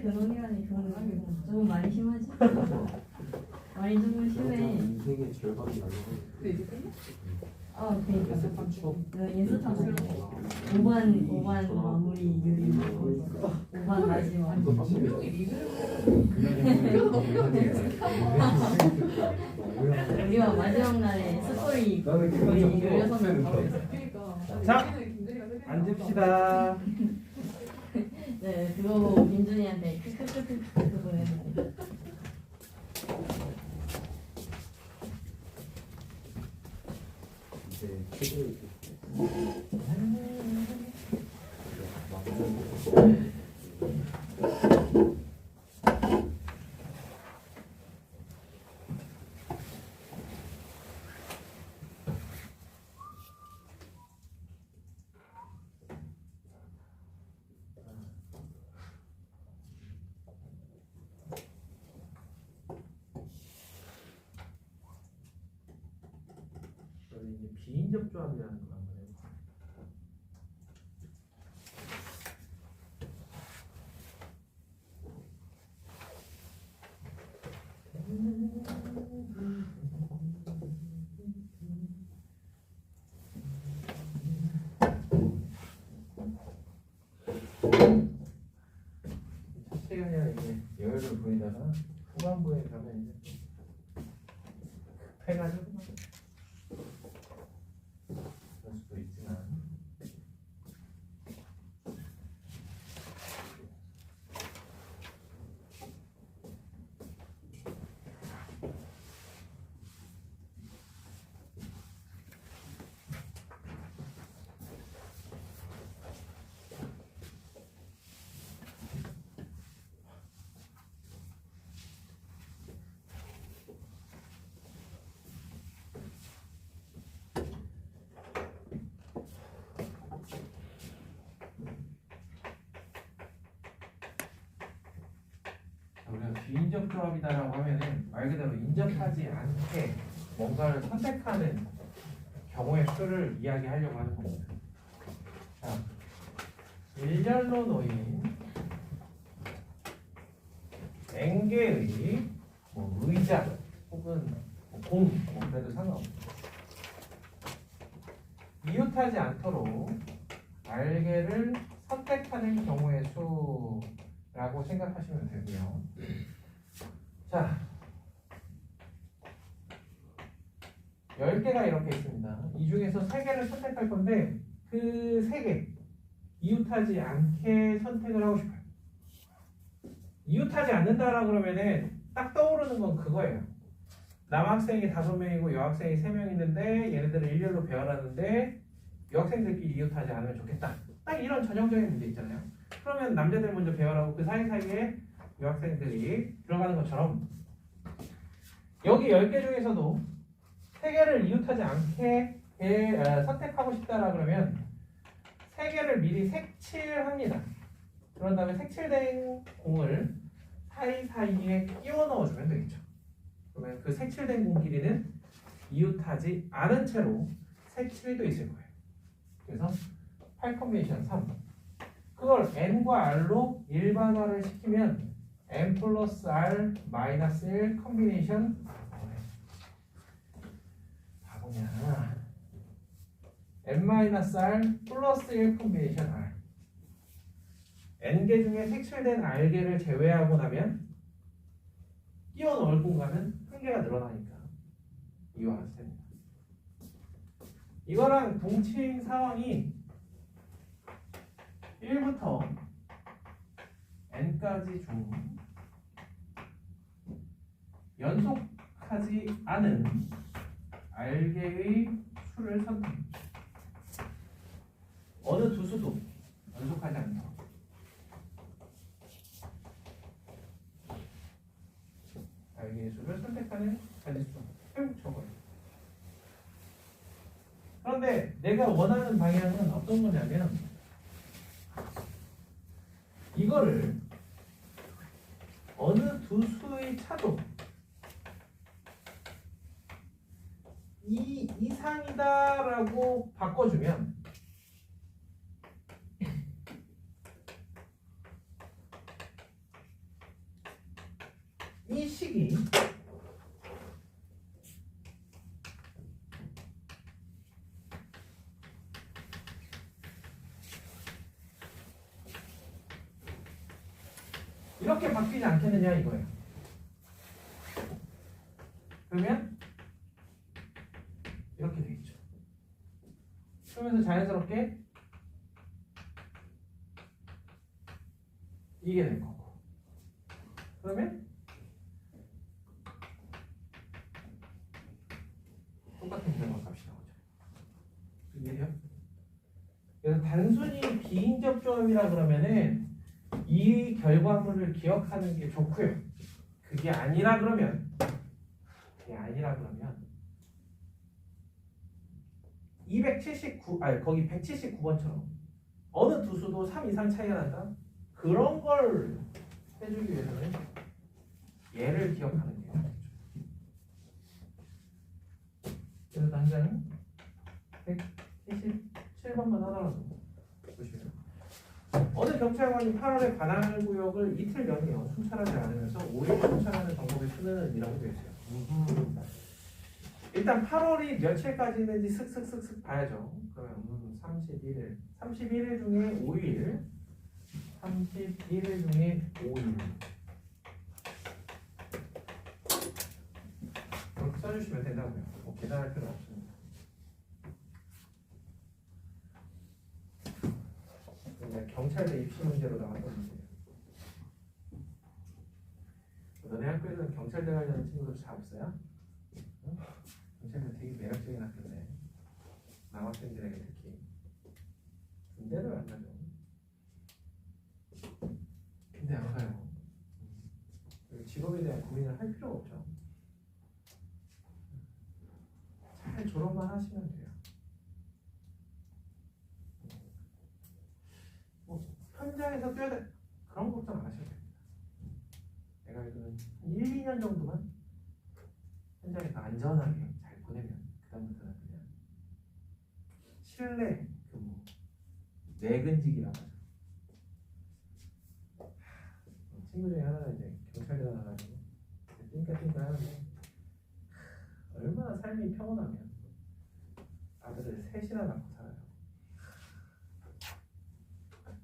근원이라니 그건 조금 많이 심하지? 많이 조금 심해. 인생의 절반이 날라가요. 그러니까 예습 추억. 예습하고 5반 마무리 유리 5반 마지막. 우리가 마지막 날에 스토리 거의 16명 하고 있어요. 자, 앉읍시다. 네, 그거 보고 빈준이한테 크크크크 보냈는데. 이제 책을 이제 비인접 조합이라는 걸 한번 해볼게요. 첫 시간이야 이제 여유를 보이다가 후반부에 가면 이제 해가지고 그럴 수도 있지만 우리가 비인접 조합이다라고 하면은 말 그대로 인접하지 않게 뭔가를 선택하는 경우의 수를 이야기하려고 하는 겁니다. 자, 일렬로 놓인 N개의 뭐 의자 혹은 공, 그래도 상관없습니다. 이웃하지 않도록 알개를 선택하는 경우의 수라고 생각하시면 되고요. 자, 10개가 이렇게 있습니다. 이 중에서 3개를 선택할 건데 그 3개 이웃하지 않게 선택을 하고 싶어요. 이웃하지 않는다라 그러면은 딱 떠오르는 건 그거예요. 남학생이 5명이고 여학생이 3명 있는데 얘네들을 일렬로 배열하는데 여학생들끼리 이웃하지 않으면 좋겠다. 딱 이런 전형적인 문제 있잖아요. 그러면 남자들 먼저 배열하고 그 사이사이에 여학생들이 들어가는 것처럼 여기 10개 중에서도 3개를 이웃하지 않게 선택하고 싶다라 그러면 3개를 미리 색칠합니다. 그런 다음에 색칠된 공을 사이사이에 끼워 넣어주면 되겠죠. 그러면 그 색칠된 공 길이는 이웃하지 않은 채로 색칠도 있을 거예요. 그래서 8 컨비네이션 3 그걸 n과 r로 일반화를 시키면 n 플러스 r 마이너스 1 컨비네이션 바보냐 n 마이너스 r 플러스 1 컨비네이션 r n개 중에 색칠된 r개를 제외하고 나면 끼워 넣을 공간은 1개가 늘어나니까 이와 같이 됩니다. 이거랑 동칭 상황이 1부터 n까지 중 연속하지 않은 알개의 수를 선택. 어느 두 수도 연속하지 않다. 알개의 수를 선택하는 가지수 쭉 적어요. 그런데 내가 원하는 방향은 어떤 거냐면 이거를 어느 두 수의 차도 이 이상이다라고 바꿔주면 이 식이 이렇게 바뀌지 않겠느냐 이거예요. 그러면 이렇게 되겠죠. 그러면서 자연스럽게 이게 될 거고. 그러면 똑같은 결과 값이 나오죠. 이해돼요? 그래서 단순히 비인접 조합이라 그러면은 이 결과물을 기억하는 게 좋고요. 그게 아니라 그러면 279, 아니 거기 179번처럼 어느 두 수도 3 이상 차이가 난다? 그런 걸 해주기 위해서는 얘를 기억하는 게 좋죠. 그래서 당장 177번만 하더라도 보시면 어느 경찰관이 8월에 관할구역을 이틀 연이어 순찰하지 않으면서 5일 순찰하는 방법을 쓰는 의미라고 되어 있어요. 일단 8월이 며칠까지 있는지 슥슥슥슥 봐야죠. 그러면 31일 중에 5일 31일 중에 5일 그렇게 써주시면 된다고요. 뭐 계산할 필요 없습니다. 경찰대 입시 문제로 나왔던 문제예요. 너네 학교에서는 경찰대 가려는 친구들 잘 없어요? 응? 경찰대 되게 매력적인 학교인데 남학생들에게 특히 군대를 안 가죠. 근데 안 가요. 직업에 대한 고민을 할 필요가 없죠. 잘 졸업만 하시면 돼요. 현장에서 뛰어야 돼. 그런 걱정 안 하셔도 됩니다. 내가 알기로는 1, 2년 정도만 현장에서 안전하게 잘 보내면 그다음부터는 그냥 실내 근무, 내근직이라고 하죠. 친구 중에 하나가 이제 경찰대 나가가지고 띵까띵까 하는데 얼마나 삶이 평온하면 아들을 셋이나 낳고 살아요.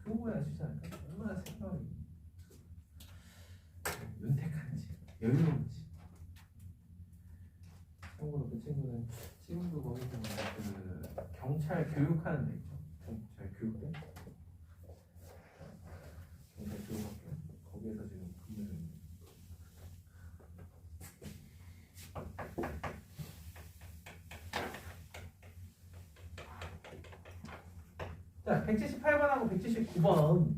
그거야 쉽지 않을까? 얼마나 생각이 윤택한지 여유로운지. 참고로 그 친구는 지금도 거기서 그 경찰 교육하는 데 있죠. 경찰 교육대, 경찰 교육학교 거기에서 지금 근무 중입니다. 자, 178번하고 179번.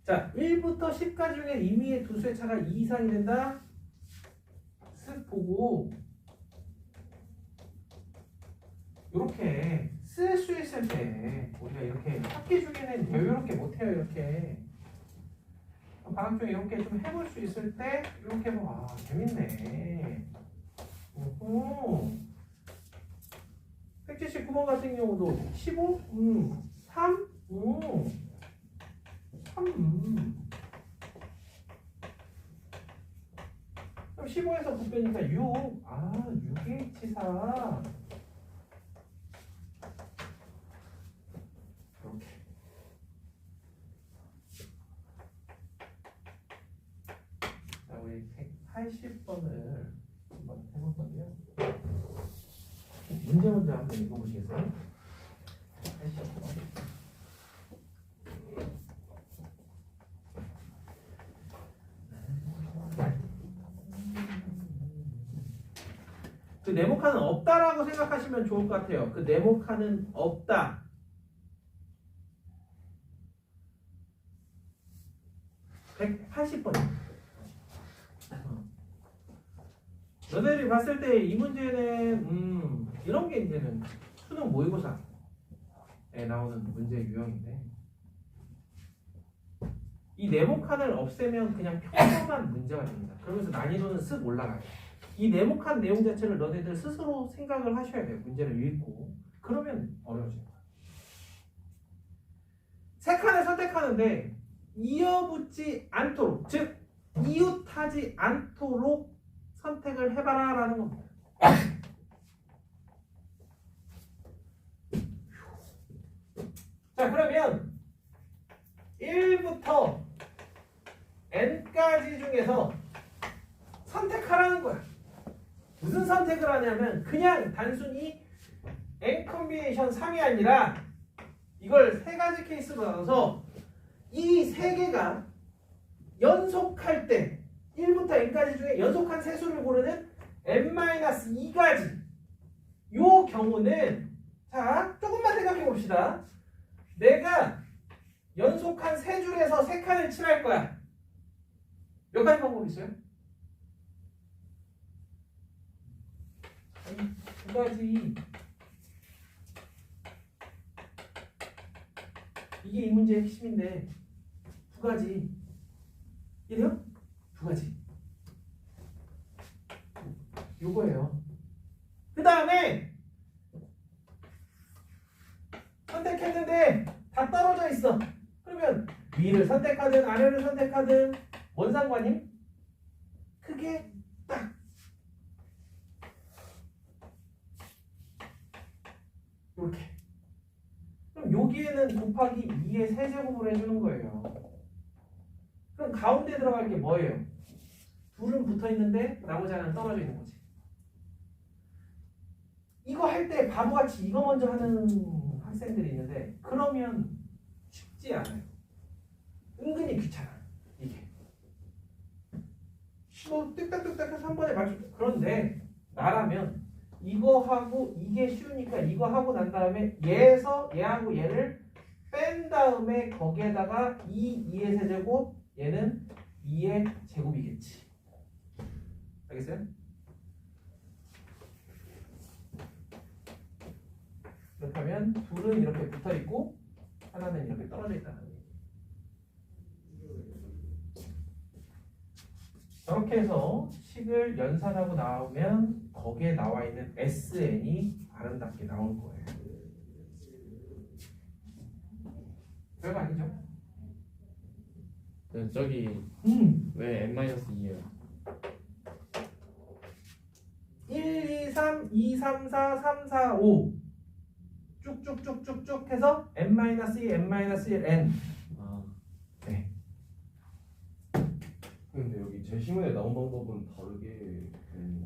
자, 1부터 10까지 중에 임의의 두 수의 차가 2 이상이 된다. 쓱 보고 이렇게 쓸 수 있을 때 우리가 이렇게 학기 중에는 여유롭게 못해요. 이렇게 방학 중에 이렇게 좀 해볼 수 있을 때 이렇게 뭐 재밌네. 179번 같은 경우도 15? 3? 3. 그럼 15에서 9 빼니까 6. 6H4. 이렇게. 자, 우리 180번을 한번 해볼 건데요. 문제 먼저 한번 읽어보시겠어요? 80번. 그 네모칸은 없다라고 생각하시면 좋을 것 같아요. 그 네모칸은 없다. 네, 180번. 너네들이 봤을 때 이 문제는 이런 게 이제는 수능 모의고사에 나오는 문제 유형인데 이 네모칸을 없애면 그냥 평범한 문제가 됩니다. 그러면서 난이도는 쓱 올라가요. 이 네모칸 내용 자체를 너네들 스스로 생각을 하셔야 돼요. 문제를 읽고. 그러면 어려워집니다. 세 칸을 선택하는데 이어붙지 않도록, 즉 이웃하지 않도록 선택을 해봐라 라는 겁니다. 자, 그러면 1부터 n까지 중에서 선택하라는 거야. 무슨 선택을 하냐면 그냥 단순히 n 컨비네이션 3이 아니라 이걸 세 가지 케이스로 나눠서 이 세 개가 연속할 때 1부터 n까지 중에 연속한 세 수를 고르는 n-2가지 요 경우는 자 조금만 생각해 봅시다. 내가 연속한 세 줄에서 세 칸을 칠할 거야. 몇 가지 방법이 있어요? 두 가지. 이게 이 문제의 핵심인데 두 가지. 이래요? 두 가지. 요거예요. 그 다음에 선택했는데 다 떨어져 있어. 그러면 위를 선택하든 아래를 선택하든 뭔 상관임? 크게 딱 이렇게. 그럼 여기에는 곱하기 2의 세제곱을 해주는 거예요. 그럼 가운데 들어갈 게 뭐예요? 둘은 붙어 있는데 나머지 하나는 떨어져 있는 거지. 이거 할 때 바보같이 이거 먼저 하는 학생들이 있는데 그러면 쉽지 않아요. 은근히 귀찮아 이게. 뭐 뚝딱뚝딱 해서 한 번에 맞출. 그런데 나라면 이거 하고 이게 쉬우니까 이거 하고 난 다음에 얘에서 얘하고 얘를 뺀 다음에 거기에다가 2의 세제곱 얘는 2의 제곱이겠지. 알겠어요? 그렇다면 둘은 이렇게 붙어 있고 하나는 이렇게 떨어져 있다는 거예요. 저렇게 해서 식을 연산하고 나오면 거기에 나와 있는 SN이 아름답게 나올 거예요. 별거 아니죠? 저기 왜 n-2예요? 1, 2, 3, 2, 3, 4, 3, 4, 5 쭉쭉쭉쭉쭉 해서 n-2, n-1, n. 아. 네. 근데 여기 제시문에 나온 방법은 다르게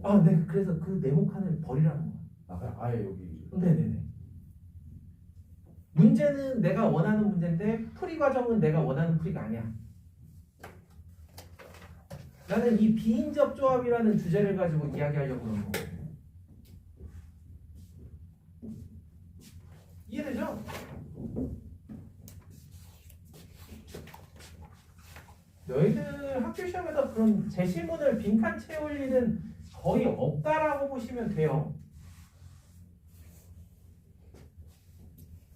아, 네. 그래서 그 네모칸을 버리라는 거야. 아, 그냥 아예 여기 네네네. 문제는 내가 원하는 문제인데 풀이 과정은 내가 원하는 풀이가 아니야. 나는 이 비인접 조합이라는 주제를 가지고 이야기하려고 그러는 거거든요. 이해되죠? 너희들 학교 시험에서 그런 제시문을 빈칸 채울 일은 거의 없다라고 보시면 돼요.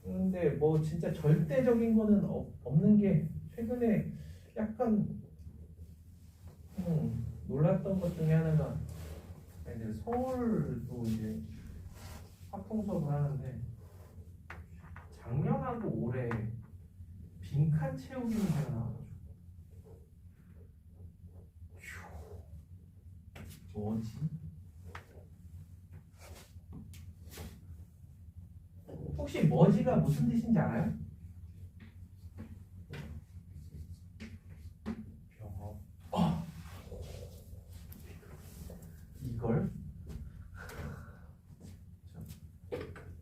근데 뭐 진짜 절대적인 거는 없는 게 최근에 약간 놀랐던 것 중에 하나가 이제 서울도 이제 학통 수업을 하는데 작년하고 올해 빈칸 채우기 문제가 나와가지고 뭐지? 혹시 머지가 무슨 뜻인지 알아요? 병어. 이걸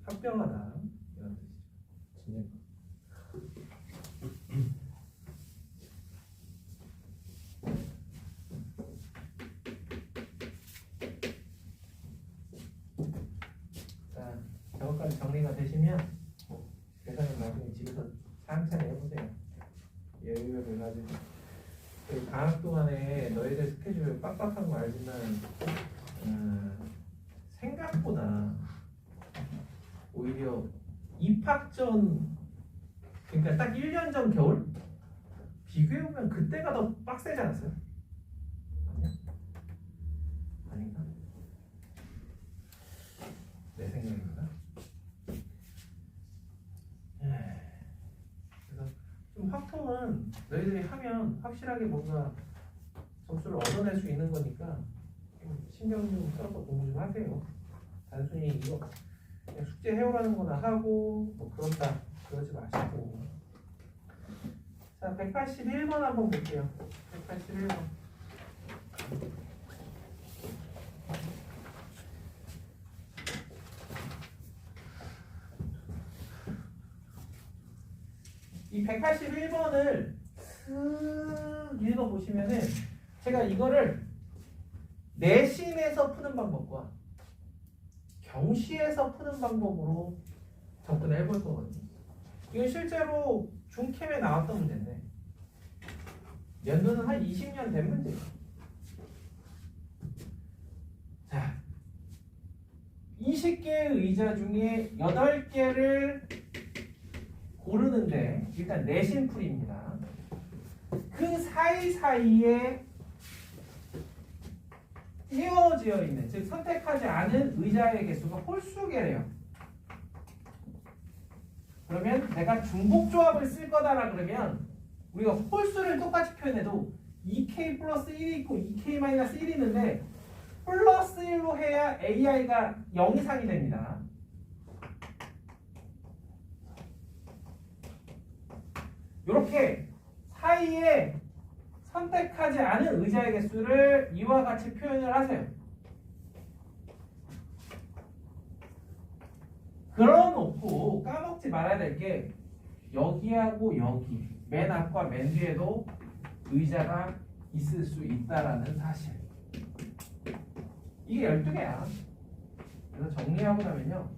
합병하다 이런 뜻이죠. 자, 저것까지 정리가 되시면 계산은 나중에 집에서 천천히 해보세요. 여유를 가지고. 방학 동안에 너희들 스케줄 빡빡한 거 알지만 생각보다 오히려 입학 전, 그러니까 딱 1년 전 겨울 비교해보면 그때가 더 빡세지 않았어요? 아니야? 아닌가? 내 생각입니다. 그래서 좀 확통은 너희들이 하면 확실하게 뭔가 점수를 얻어낼 수 있는 거니까 신경 좀 써서 공부 좀 하세요. 단순히 이거 그냥 숙제 해오라는 거나 하고 뭐 그런다 그러지 마시고. 자, 181번 한번 볼게요. 181번. 이 181번을 쓱 읽어보시면은 제가 이거를 내신에서 푸는 방법과 경시에서 푸는 방법으로 접근해 볼 거거든요. 이건 실제로 중캠에 나왔던 문제인데 연도는 한 20년 된 문제예요. 자, 20개의 의자 중에 8개를 고르는데 일단 내신풀이입니다. 그 사이사이에 띄어지어 있는, 즉 선택하지 않은 의자의 개수가 홀수개래요. 그러면 내가 중복조합을 쓸 거다라 그러면 우리가 홀수를 똑같이 표현해도 2k 플러스 1이 있고 2k 마이너스 1이 있는데 플러스 1로 해야 ai가 0 이상이 됩니다. 이렇게 사이에 선택하지 않은 의자의 개수를 이와 같이 표현을 하세요. 그러놓고 까먹지 말아야 될 게 여기하고 여기 맨 앞과 맨 뒤에도 의자가 있을 수 있다라는 사실. 이게 12개야. 그래서 정리하고 나면요.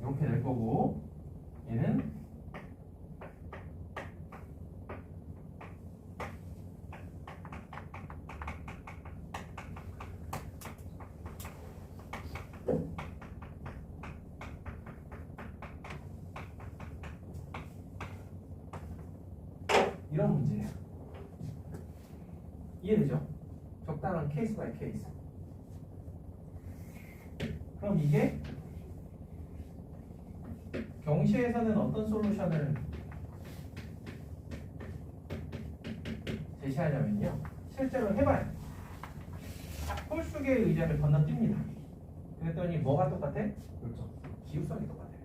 이렇게 될 거고 얘는 이런 문제예요. 이해되죠? 적당한 케이스 바이 케이스. 그럼 이게 경시에서는 어떤 솔루션을 제시하냐면요. 실제로 해봐요. 홀수개의 의자를 건너뜁니다. 그랬더니 뭐가 똑같아? 그렇죠. 기울성이 똑같아요.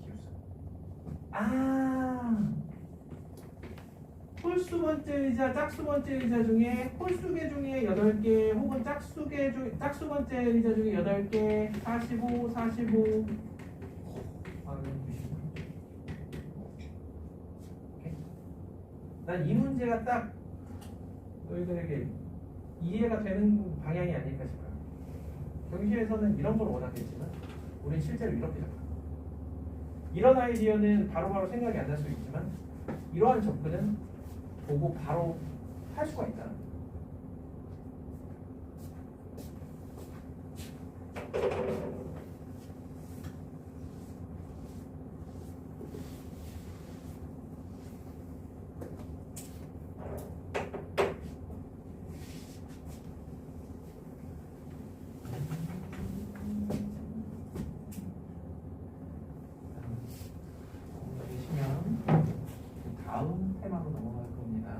기울성. 홀수 번째 의자, 짝수 번째 의자 중에 홀수개 중에 8개 혹은 짝수 번째 의자 중에 8개 45, 45 난 이 문제가 딱 너희들에게 이해가 되는 방향이 아닐까 싶어요. 경시에서는 이런 걸 원하겠지만 우리는 실제로 이렇게 잡아요. 이런 아이디어는 바로바로 생각이 안 날 수 있지만 이러한 접근은 보고 바로 할 수가 있다. 다음 테마로 넘어갈 겁니다.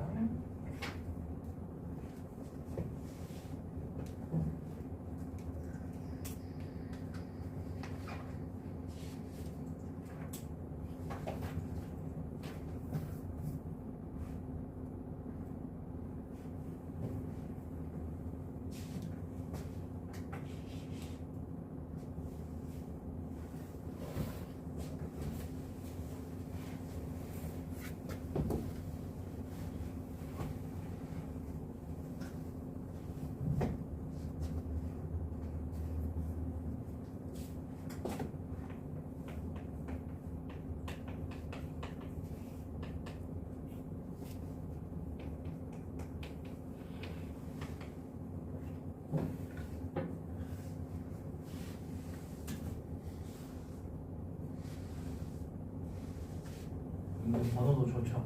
번호도 좋죠.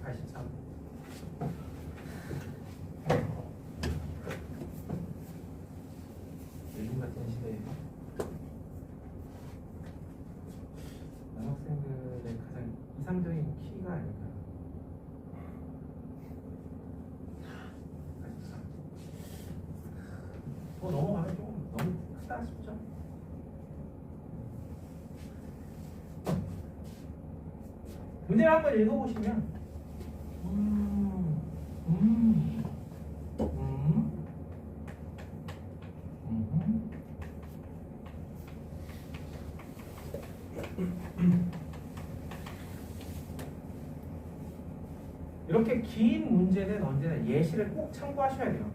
183. 요즘 같은 시대에 남학생 문제를 한번 읽어보시면 이렇게 긴 문제는 언제나 예시를 꼭 참고하셔야 돼요.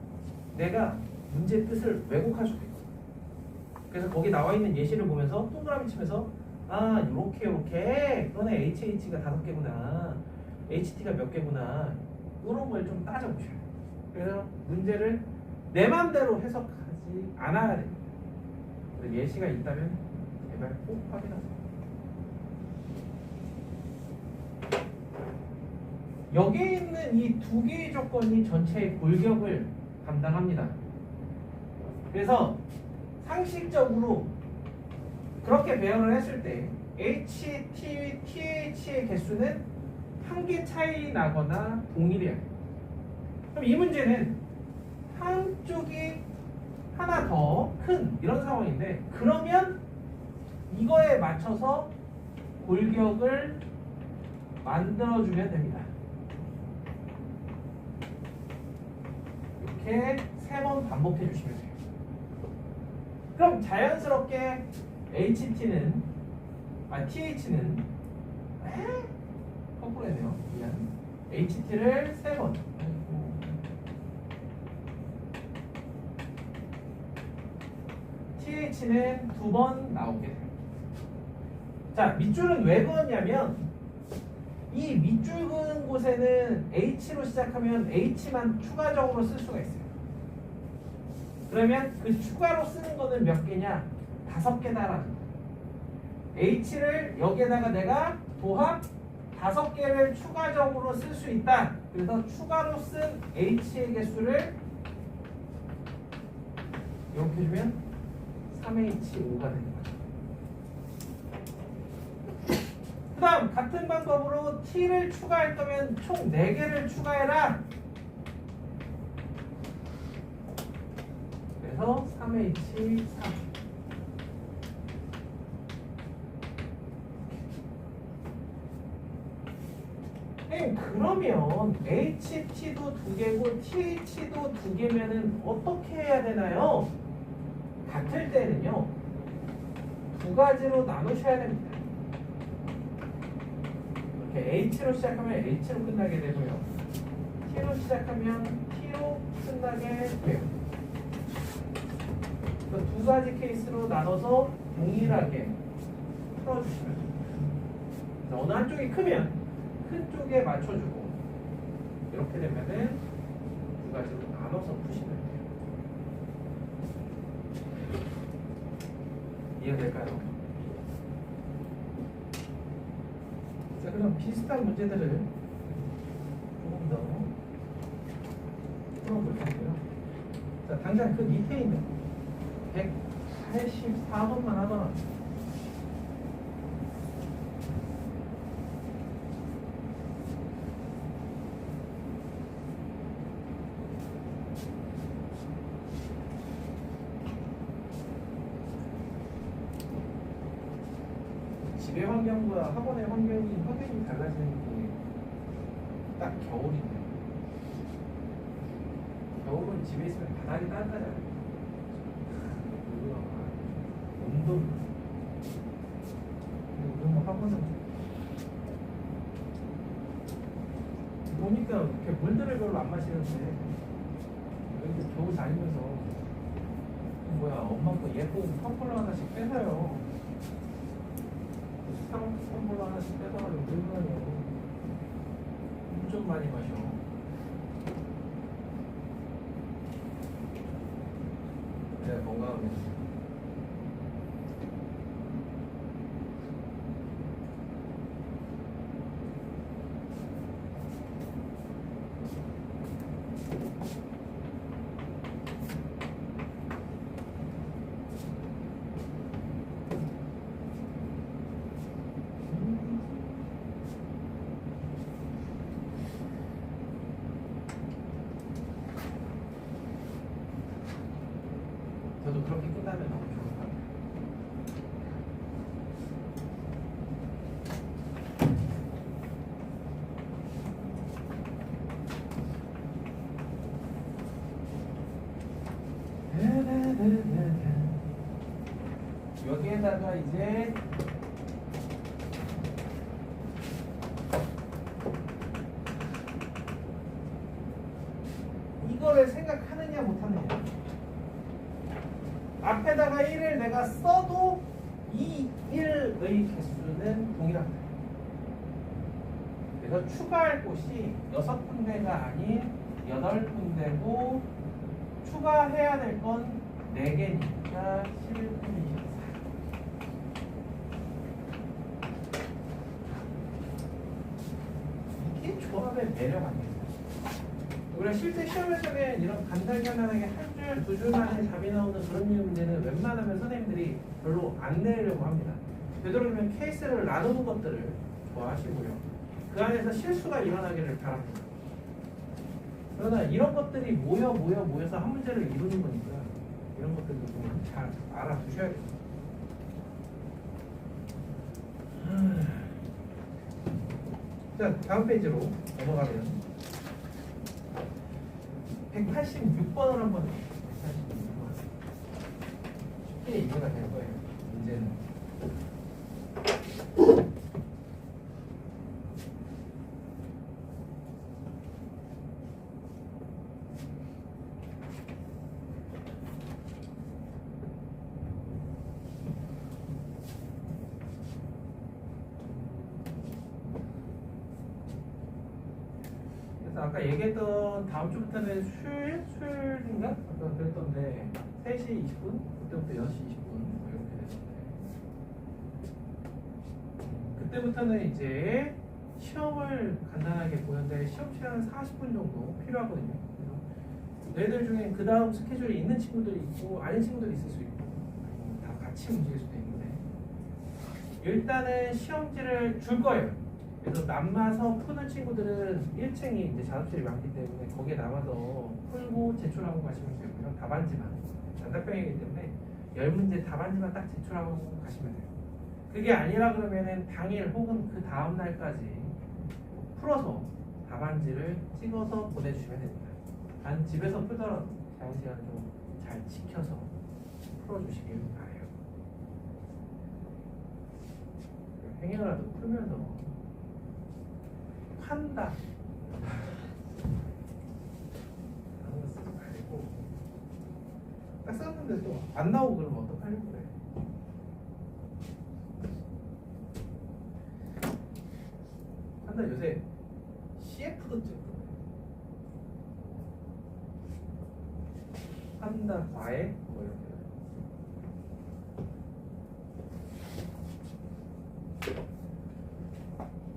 내가 문제 뜻을 왜곡할 수도 있고. 그래서 거기 나와 있는 예시를 보면서 동그라미 치면서 아 요렇게 그러네 HH가 5개구나 HT가 몇 개구나 이런 걸 좀 따져보셔야 돼요. 그래서 문제를 내 맘대로 해석하지 않아야 돼요. 예시가 있다면 제발 꼭 확인하세요. 여기에 있는 이 두 개의 조건이 전체의 골격을 담당합니다. 그래서 상식적으로 그렇게 배열을 했을 때 HT, TH의 개수는 한 개 차이 나거나 동일해야 돼요. 그럼 이 문제는 한쪽이 하나 더 큰 이런 상황인데 그러면 이거에 맞춰서 골격을 만들어주면 됩니다. 이렇게 3번 반복해 주시면 돼요. 그럼 자연스럽게 TH는 거꾸로 했네요. 미안. HT를 3번 TH는 2번 나오게 돼요. 자, 밑줄은 왜 그었냐면 이 밑줄 그은 곳에는 H로 시작하면 H만 추가적으로 쓸 수가 있어요. 그러면 그 추가로 쓰는 거는 몇 개냐? 5개다라는 거. H를 여기에다가 내가 도합 5개를 추가적으로 쓸 수 있다. 그래서 추가로 쓴 H의 개수를 이렇게 해주면 3H5가 되는 거죠. 그 다음 같은 방법으로 T를 추가할 거면 총 4개를 추가해라. 그래서 3H3 그러면 HT도 2개고 TH도 2개면은 어떻게 해야 되나요? 같을 때는요 2가지로 나누셔야 됩니다. 이렇게 H로 시작하면 H로 끝나게 되고요 T로 시작하면 T로 끝나게 돼요. 2가지 케이스로 나눠서 동일하게 풀어주시면 돼요. 어느 한쪽이 크면 큰 쪽에 맞춰주고 이렇게 되면은 2가지로 나눠서 푸시면 돼요. 이해될까요? 자, 그럼 비슷한 문제들을 조금 더 풀어볼 텐데요. 자, 당장 그 밑에 있는 184번만 하더라도 집의 환경과 학원의 환경이 달라지는 게 딱 겨울인데 겨울은 집에 있으면 바닥이 따뜻하잖아요. 온도 근데 우리 학원은 보니까 이렇게 물들을 별로 안 마시는데 여기 겨우 다니면서 엄마 거 예쁜 텀블러 하나씩 빼서요. 텀블러 하나씩 빼서가지고 물건이요. 좀 많이 마셔. 내가 건강하게. 저도 그렇게 끝나는 여기에다가 이제 이거를 생각하느냐 못하느냐. 앞에다가 1을 내가 써도 이 1의 개수는 동일합니다. 그래서 추가할 곳이 6군데가 아닌 8군데고 추가해야 될 건 4개니까 11분의 24. 이게 조합의 매력 아니에요? 우리가 실제 시험에서는 이런 간단하게 한 줄, 두 줄 만에 답이 나오는 그런 문제는 웬만하면 선생님들이 별로 안 내려고 합니다. 되도록이면 케이스를 나누는 것들을 좋아하시고요. 그 안에서 실수가 일어나기를 바랍니다. 그러나 이런 것들이 모여서 한 문제를 이루는 거니까 이런 것들도 좀 잘 알아두셔야 돼요. 자, 다음 페이지로 넘어가면 186번을 한번 186번 쉽게 이해가 될 거예요. 문제는 아까 얘기했던 다음 주부터는 수요일인가? 아까 그랬던데 3시 20분? 그때부터 6시 20분 뭐 이렇게 됐는데 그때부터는 이제 시험을 간단하게 보는데 시험 시간은 40분 정도 필요하거든요. 그래서 너희들 중에 그 다음 스케줄이 있는 친구들이 있고 아닌 친구들이 있을 수 있고 다 같이 움직일 수도 있는데 일단은 시험지를 줄 거예요. 그래서 남아서 푸는 친구들은 1층이 이제 작업실이 많기 때문에 거기에 남아서 풀고 제출하고 가시면 되고요. 답안지만 단답형이기 때문에 10문제 답안지만 딱 제출하고 가시면 돼요. 그게 아니라 그러면은 당일 혹은 그 다음 날까지 풀어서 답안지를 찍어서 보내주시면 됩니다. 단 집에서 풀더라도 자유 시간을 좀 잘 지켜서 풀어주시길 바래요. 행여라도 풀면서 한다. 그런 거 쓰지 말고 딱 썼는데 또 안 나오고 그러면 어떡하려고 그래. 한다. 요새 CF도 찍고 한다 과외 뭐 이렇게.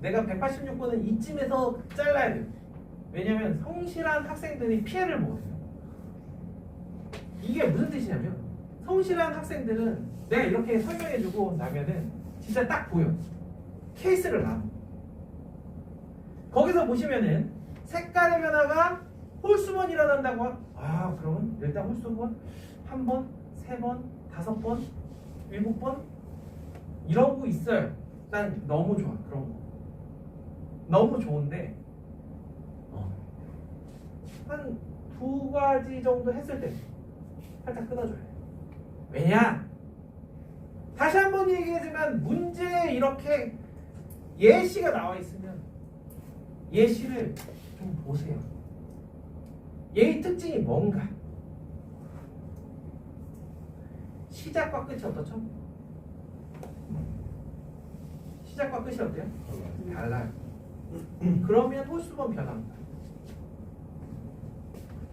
내가 186번은 이쯤에서 잘라야 돼요. 왜냐면 성실한 학생들이 피해를 먹어요. 이게 무슨 뜻이냐면 성실한 학생들은 내가 이렇게 설명해주고 나면은 진짜 딱 보여. 케이스를 놔. 거기서 보시면은 색깔의 변화가 홀수번 일어난다고. 아, 그러면 일단 홀수번 1번, 3번, 5번, 7번 이러고 있어요. 난 너무 좋아. 그런 거. 너무 좋은데 한 2가지 정도 했을 때 살짝 끊어줘야 돼. 왜냐? 다시 한번 얘기하지만 문제에 이렇게 예시가 나와 있으면 예시를 좀 보세요. 얘의 특징이 뭔가? 시작과 끝이 어떻죠? 시작과 끝이 어때요? 달라요. 그러면 홀수번 변합니다.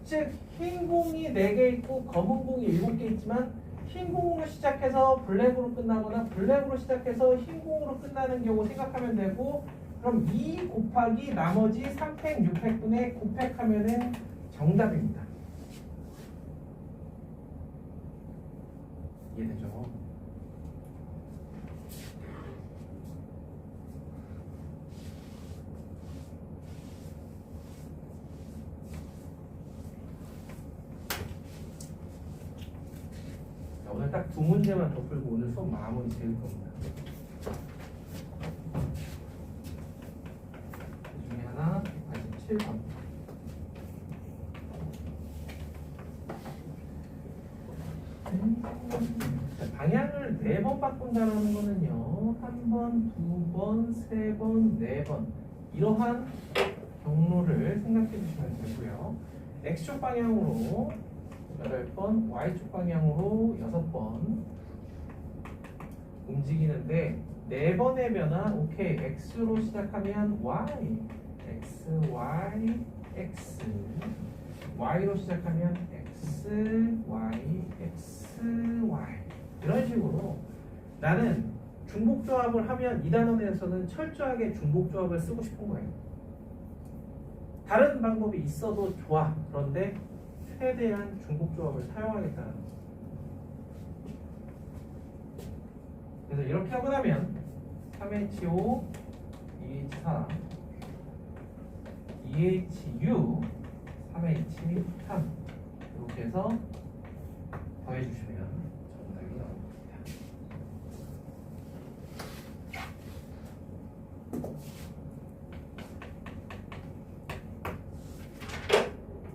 즉 흰 공이 4개 있고 검은 공이 7개 있지만 흰 공으로 시작해서 블랙으로 끝나거나 블랙으로 시작해서 흰 공으로 끝나는 경우 생각하면 되고, 그럼 2 곱하기 나머지 3팩, 6팩분의 9팩 하면은 정답입니다. 이해되죠? 오늘 딱 2문제만 더 풀고 오늘 수업 마무리 지을 겁니다. 그 중에 하나 187번. 방향을 4번 바꾸는 해본다라는 거는요. 한 번, 두 번, 세 번, 네 번 이러한 경로를 생각해 주시면 되고요. x축 방향으로 8번, y축 방향으로 6번 움직이는데 4번의 변화, 오케이, x로 시작하면 y, x, y, x, y로 시작하면 x, y, x, y 이런 식으로 나는 중복조합을 하면 이 단원에서는 철저하게 중복조합을 쓰고 싶은 거예요. 다른 방법이 있어도 좋아. 그런데 최대한 중복조합을 사용하겠다는 거죠. 그래서 이렇게 하고 나면 3HO, 2H4, 2HU, 3H3 이렇게 해서 더해주시면 정답이 나옵니다.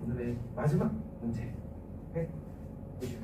오늘의 마지막 문제 190.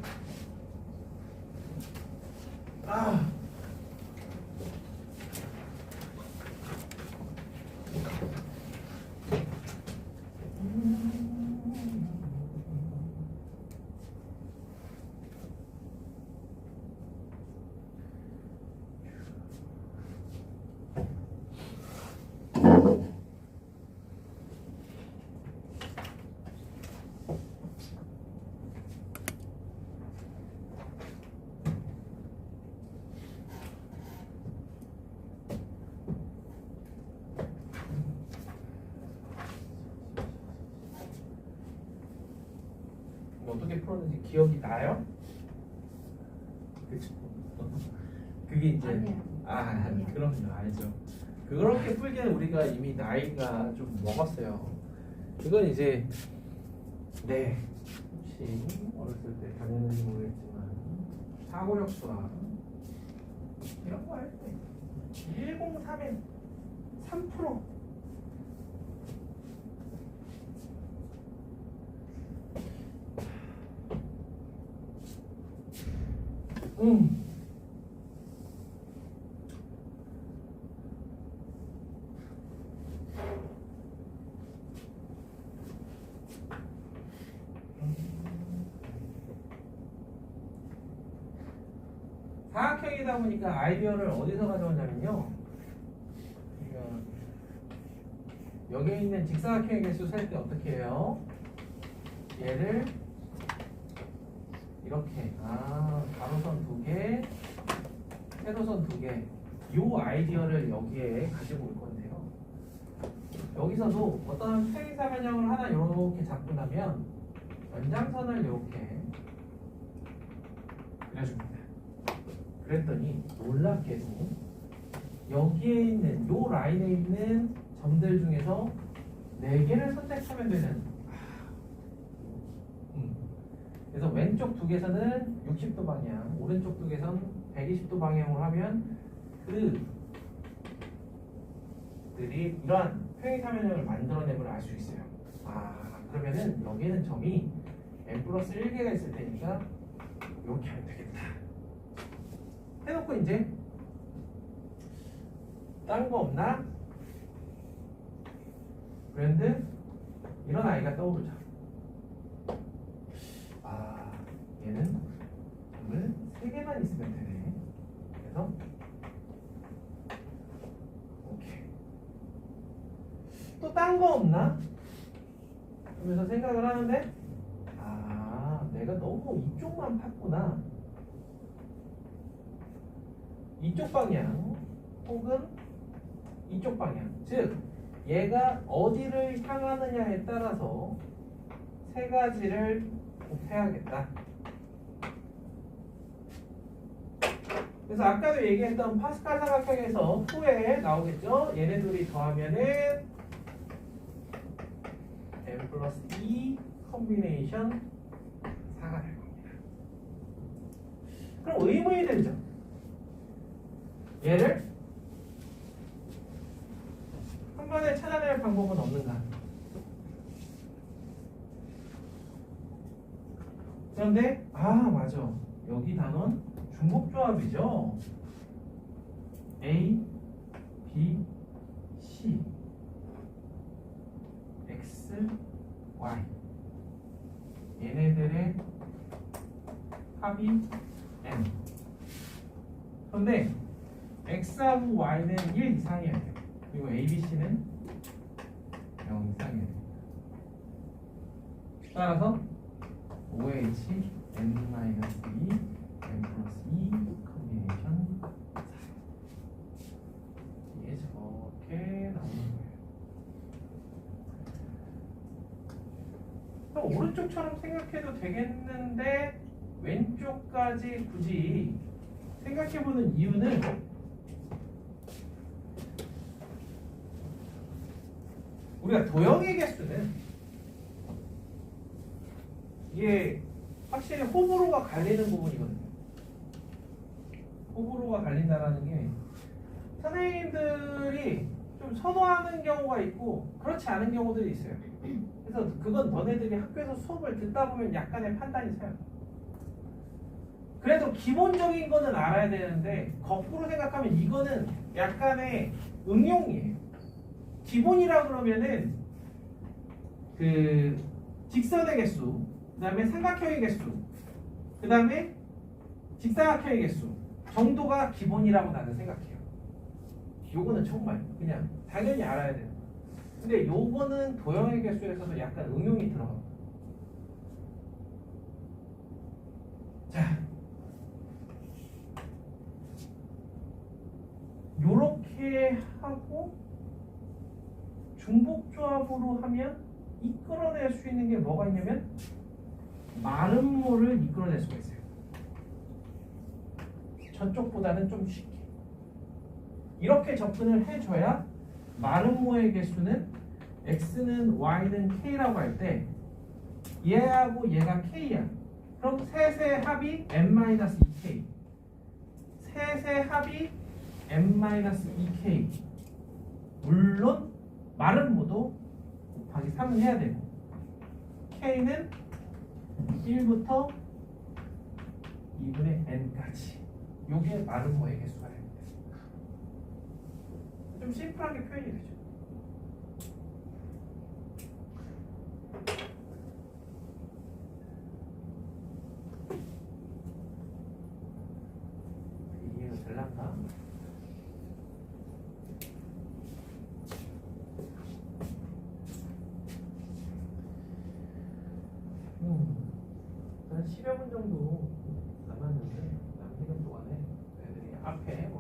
어떻게 풀었는지 기억이 나요? 그쵸? 그게 이제 아니요. 그럼요, 알죠. 그렇게 풀기는 우리가 이미 나이가 좀 먹었어요. 이건 이제 혹시 어렸을 때 다녔는지 모르겠지만 사고력 수학 이런 거 할 때 103에 3%. 사각형이다 보니까 아이디어를 어디서 가져왔냐면요. 여기에 있는 직사각형의 개수 셀 때 어떻게 해요? 얘를 이렇게 가로선 2개, 세로선 2개 요 아이디어를 여기에 가지고 올 건데요. 여기서도 어떤 평행사변형을 하나 이렇게 잡고 나면 연장선을 이렇게 그려줍니다. 그랬더니 놀랍게도 여기에 있는 요 라인에 있는 점들 중에서 4개를 선택하면 되는 그래서 왼쪽 두 개선은 60도 방향, 오른쪽 두 개선 120도 방향으로 하면 그들이 이러한 평행사변형을 만들어내는 걸 알 수 있어요. 그러면은 여기에는 점이 n 플러스 1개가 있을 테니까 이렇게 하면 되겠다. 해놓고 이제 다른 거 없나? 그런데 이런 아이가 떠오르죠. 얘는 점을 3개만 있으면 되네. 그래서 오케이. 또 딴 거 없나? 그러면서 생각을 하는데 내가 너무 이쪽만 팠구나. 이쪽 방향 혹은 이쪽 방향, 즉 얘가 어디를 향하느냐에 따라서 세 가지를 곱해야겠다. 그래서 아까도 얘기했던 파스칼 삼각형에서 후에 나오겠죠? 얘네 둘이 더하면은 n 플러스 2 컨비네이션 4가 될 겁니다. 그럼 의문이 들죠? 얘를 한 번에 찾아낼 방법은 없는가? 그런데 맞아, 여기 단원 중복조합이죠. A, B, C, X, Y 얘네들의 합이 N. 그런데 X하고 Y는 1 이상이어야 돼요. 그리고 A, B, C는 0 이상이어야 돼요. 따라서 OH N-2 N 플러스 2 컨비네이션 4 이게 저렇게 나오는 거예요. 그럼 오른쪽처럼 생각해도 되겠는데 왼쪽까지 굳이 생각해보는 이유는 우리가 도형의 개수는 이게 확실히 호불호가 갈리는 부분이거든요. 호불호가 갈린다라는 게 선생님들이 좀 선호하는 경우가 있고 그렇지 않은 경우들이 있어요. 그래서 그건 너네들이 학교에서 수업을 듣다 보면 약간의 판단이 서요. 그래도 기본적인 거는 알아야 되는데 거꾸로 생각하면 이거는 약간의 응용이에요. 기본이라 그러면은 그 직선의 개수, 그 다음에 삼각형의 개수, 그 다음에 직사각형의 개수 정도가 기본이라고 나는 생각해요. 요거는 정말 그냥 당연히 알아야 돼요. 근데 요거는 도형의 개수에서도 약간 응용이 들어가요. 자, 요렇게 하고 중복조합으로 하면 이끌어낼 수 있는 게 뭐가 있냐면 마름모를 이끌어낼 수가 있어요. 저쪽보다는 좀 쉽게 이렇게 접근을 해줘야 마름모의 개수는 x는 y는 k라고 할 때 얘하고 얘가 k야. 그럼 셋의 합이 n-2k 셋의 합이 n-2k 물론 마름모도 곱하기 3을 해야 되고 k는 1부터 2분의 n까지 요게 마름모의 개수가 됩니다. 좀 심플하게 표현이 되죠. 이해가 될란가? 한 10여 분 정도 남았는데 남기는 동안에 애들이 앞에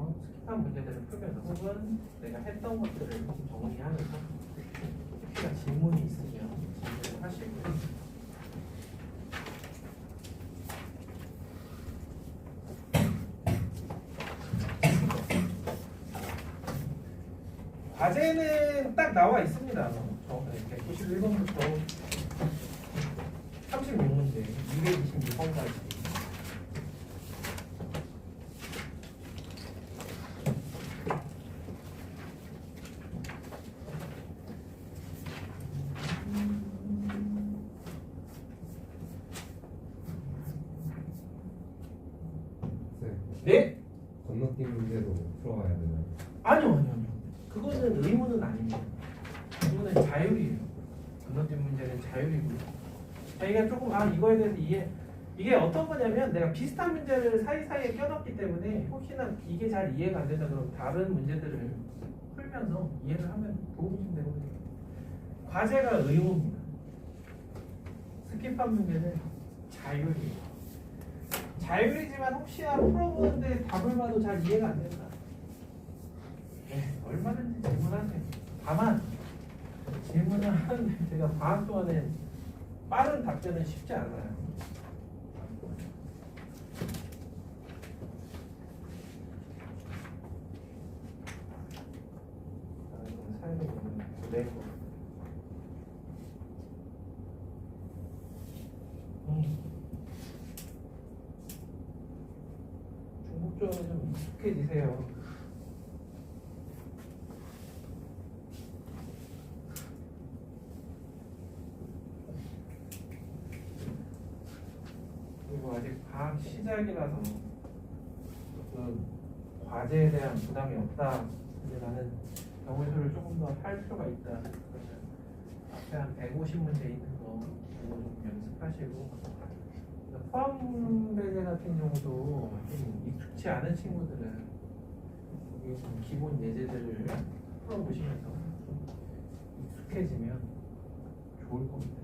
스킵한 문제들을 풀면서 혹은 내가 했던 것들을 좀 정리하면서 혹시나 질문이 있으면 질문을 하시고요. 과제는 딱 나와 있습니다. 191번부터 36문제, 226번까지. 네? 건너뛰기 문제도 풀어가야 되나요? 아니요. 그거는 의무는 아닙니다. 그거는 자율이에요. 건너뛴 문제는 자율이고요. 저희가 조금 이거에 대해서 이게 어떤 거냐면 내가 비슷한 문제를 사이사이에 껴넣기 때문에 혹시나 이게 잘 이해가 안 된다 그러면 다른 문제들을 풀면서 이해를 하면 도움이 좀 되거든요. 과제가 의무입니다. 스킵한 문제는 자율이에요. 자율이지만 혹시나 풀어보는데 답을 봐도 잘 이해가 안 된다. 네, 얼마든지 질문하세요. 다만 질문을 하는데 제가 방학 동안에 빠른 답변은 쉽지 않아요. 이건 사연이 있는 네. 중복조합에 좀 익숙해지세요. 그리고 아직 방학 시작이라서 그 과제에 대한 부담이 없다. 근데 나는 경우의 수를 조금 더 할 필요가 있다. 그러면 앞에 한 150문제 있는 거 이거 좀 연습하시고 포함 배제 같은 경우도 좀 익숙치 않은 친구들은 여기 좀 기본 예제들을 풀어보시면서 좀 익숙해지면 좋을 겁니다.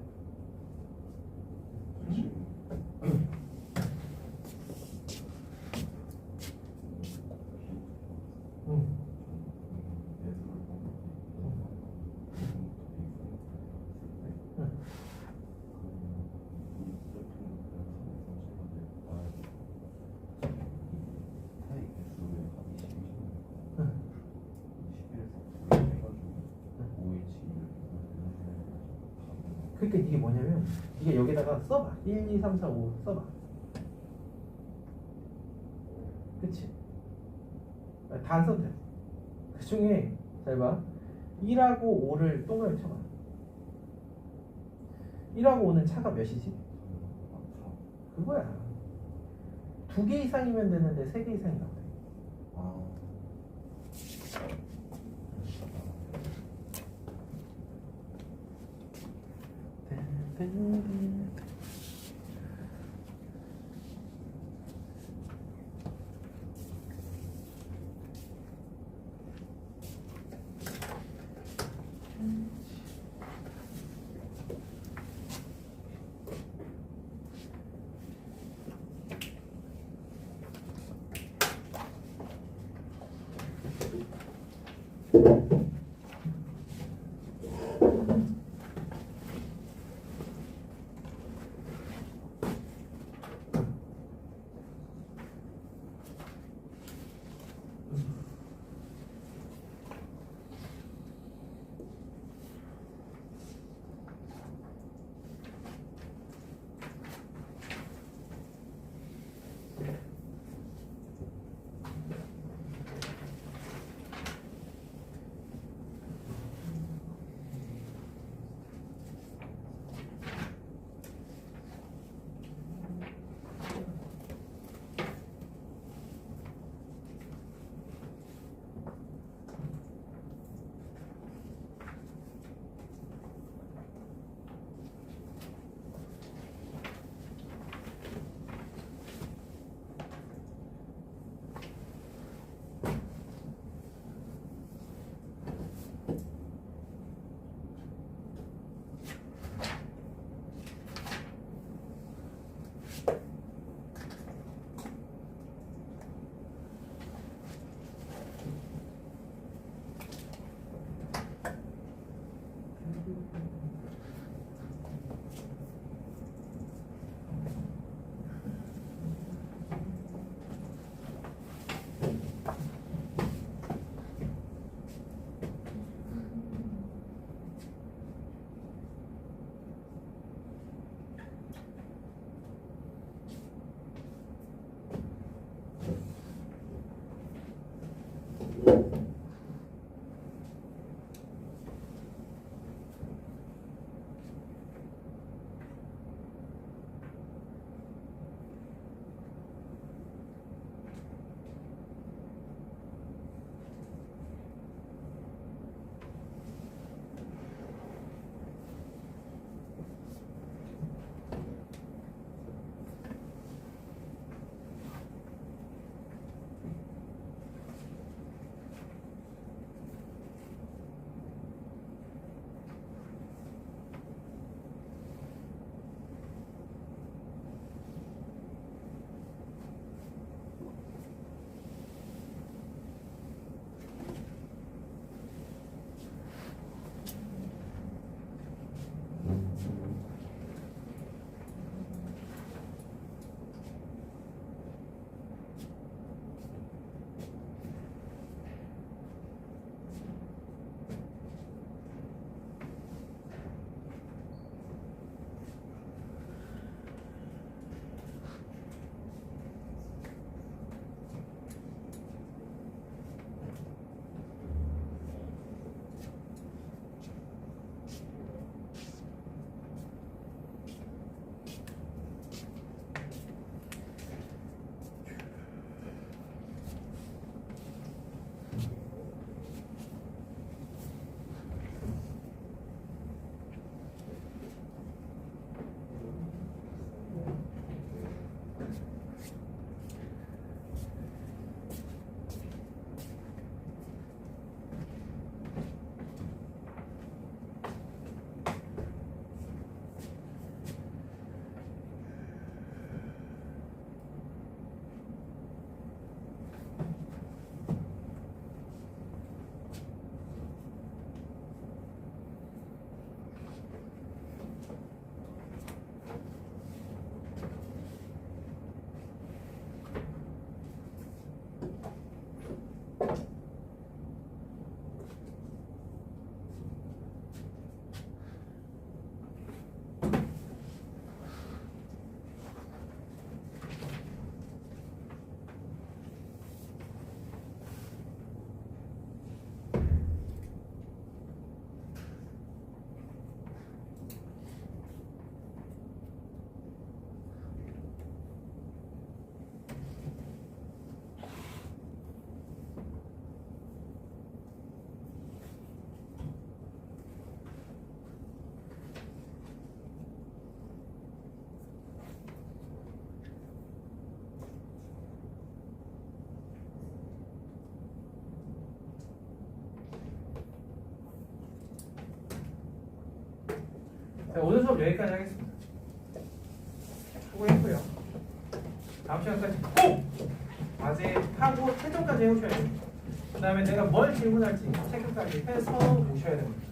그러니까 이게 뭐냐면 이게 여기다가 써봐. 1, 2, 3, 4, 5 써봐. 그치? 다 안 써도 돼. 그 중에 잘 봐. 1하고 5를 동그라미 쳐봐. 1하고 5는 차가 몇이지? 그거야. 2개 이상이면 되는데 3개 이상이 나와. 자, 오늘 수업 여기까지 하겠습니다. 수고했고요. 다음 시간까지 꼭 과제하고 최종까지 해오셔야 돼요. 그 다음에 내가 뭘 질문할지 체크까지 해서 오셔야 됩니다.